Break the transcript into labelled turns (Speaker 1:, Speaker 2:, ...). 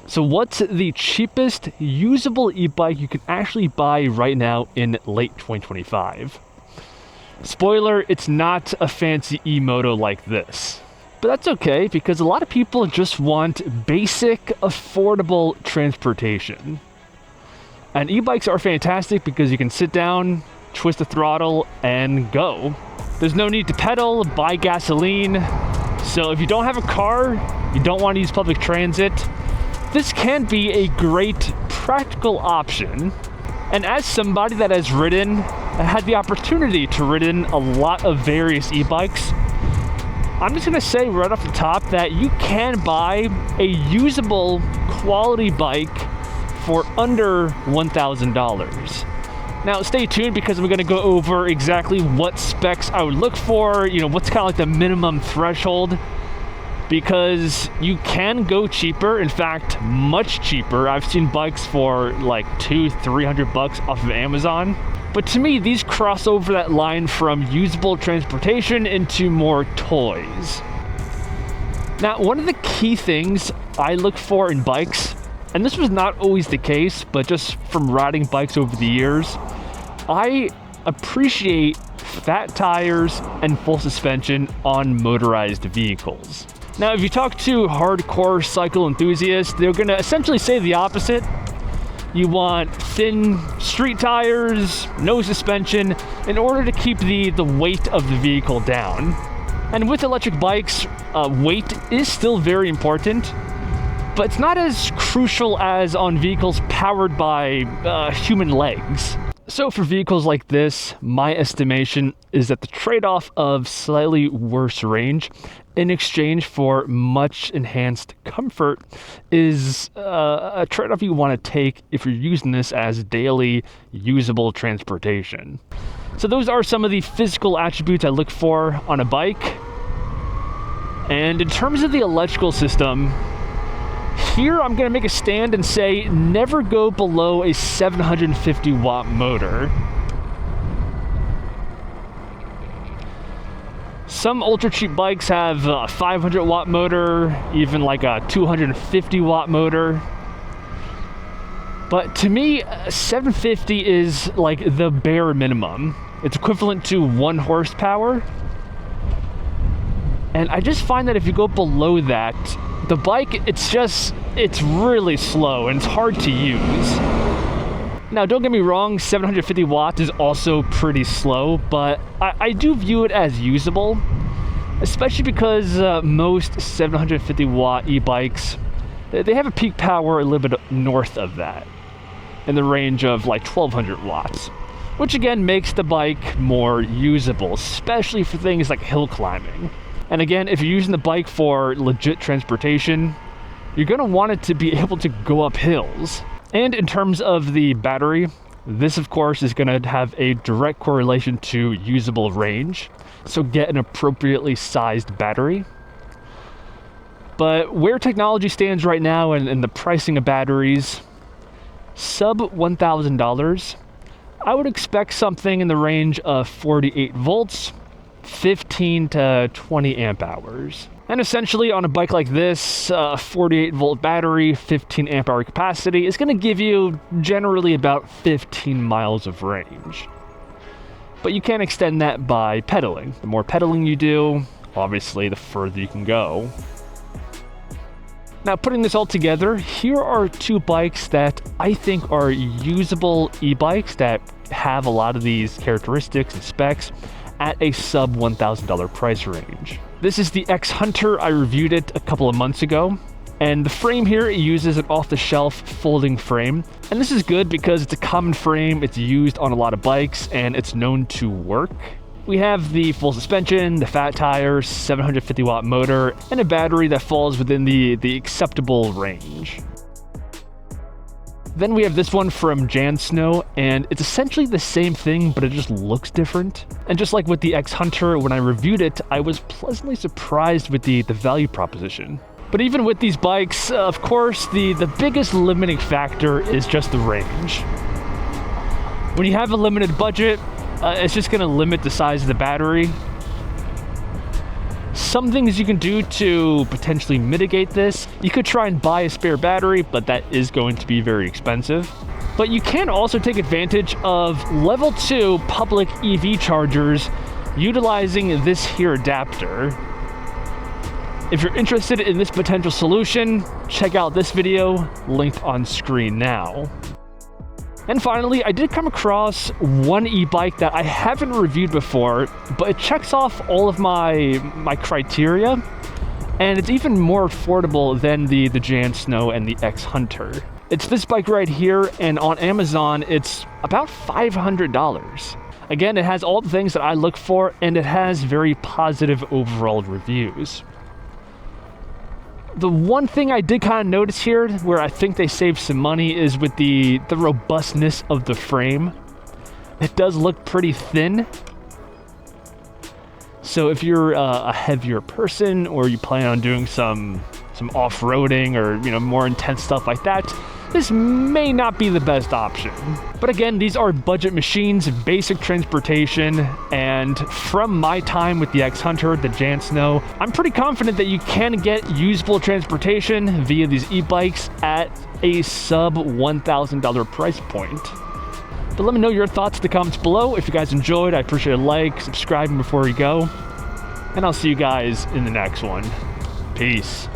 Speaker 1: So what's the cheapest usable e-bike you can actually buy right now in late 2025? Spoiler, it's not a fancy e-moto like this. But that's okay, because a lot of people just want basic, affordable transportation. And e-bikes are fantastic because you can sit down, twist the throttle, and go. There's no need to pedal, buy gasoline. So if you don't have a car, you don't want to use public transit, this can be a great practical option. And as somebody that has had the opportunity to ridden a lot of various e-bikes, I'm just gonna say right off the top that you can buy a usable quality bike for under $1,000. Now stay tuned, because I'm gonna go over exactly what specs I would look for, what's kind of like the minimum threshold, because you can go cheaper, in fact, much cheaper. I've seen bikes for like $200-300 off of Amazon. But to me, these cross over that line from usable transportation into more toys. Now, one of the key things I look for in bikes, and this was not always the case, but just from riding bikes over the years, I appreciate fat tires and full suspension on motorized vehicles. Now, if you talk to hardcore cycle enthusiasts, they're going to essentially say the opposite. You want thin street tires, no suspension, in order to keep the weight of the vehicle down. And with electric bikes, weight is still very important, but it's not as crucial as on vehicles powered by human legs. So for vehicles like this, my estimation is that the trade-off of slightly worse range in exchange for much enhanced comfort is a trade-off you want to take if you're using this as daily usable transportation. So those are some of the physical attributes I look for on a bike. And in terms of the electrical system, here I'm going to make a stand and say never go below a 750 watt motor. Some ultra cheap bikes have a 500 watt motor, even like a 250 watt motor. But to me, 750 is like the bare minimum. It's equivalent to 1 horsepower. And I just find that if you go below that, the bike, it's really slow and it's hard to use. Now, don't get me wrong, 750 watts is also pretty slow, but I do view it as usable, especially because most 750 watt e-bikes, they have a peak power a little bit north of that, in the range of like 1200 watts, which again makes the bike more usable, especially for things like hill climbing. And again, if you're using the bike for legit transportation, you're going to want it to be able to go up hills. And in terms of the battery, this of course is going to have a direct correlation to usable range. So get an appropriately sized battery. But where technology stands right now and the pricing of batteries, sub $1,000, I would expect something in the range of 48 volts, 15 to 20 amp hours. And essentially on a bike like this, 48 volt battery, 15 amp hour capacity is going to give you generally about 15 miles of range. But you can extend that by pedaling. The more pedaling you do, obviously the further you can go. Now, putting this all together, here are 2 bikes that I think are usable e-bikes that have a lot of these characteristics and specs at a sub $1,000 price range. This is the X Hunter. I reviewed it a couple of months ago. And the frame here, it uses an off-the-shelf folding frame. And this is good because it's a common frame, it's used on a lot of bikes, and it's known to work. We have the full suspension, the fat tires, 750 watt motor, and a battery that falls within the acceptable range. Then we have this one from Jan Snow, and it's essentially the same thing, but it just looks different. And just like with the X Hunter, when I reviewed it, I was pleasantly surprised with the value proposition. But even with these bikes, of course, the biggest limiting factor is just the range. When you have a limited budget, it's just going to limit the size of the battery. some things you can do to potentially mitigate this. You could try and buy a spare battery, but that is going to be very expensive. But you can also take advantage of level 2 public EV chargers utilizing this here adapter. If you're interested in this potential solution, check out this video linked on screen now. And finally, I did come across one e-bike that I haven't reviewed before, but it checks off all of my criteria, and it's even more affordable than the Jan Snow and the X Hunter. It's this bike right here, and on Amazon, it's about $500. Again, it has all the things that I look for, and it has very positive overall reviews. The one thing I did kind of notice here, where I think they saved some money, is with the robustness of the frame. It does look pretty thin. So if you're a heavier person, or you plan on doing some off-roading or more intense stuff like that, this may not be the best option. But again, these are budget machines, basic transportation, and from my time with the X Hunter, the Jan Snow, I'm pretty confident that you can get usable transportation via these e-bikes at a sub $1,000 price point. But let me know your thoughts in the comments below. If you guys enjoyed, I appreciate a like, subscribing before you go, and I'll see you guys in the next one. Peace.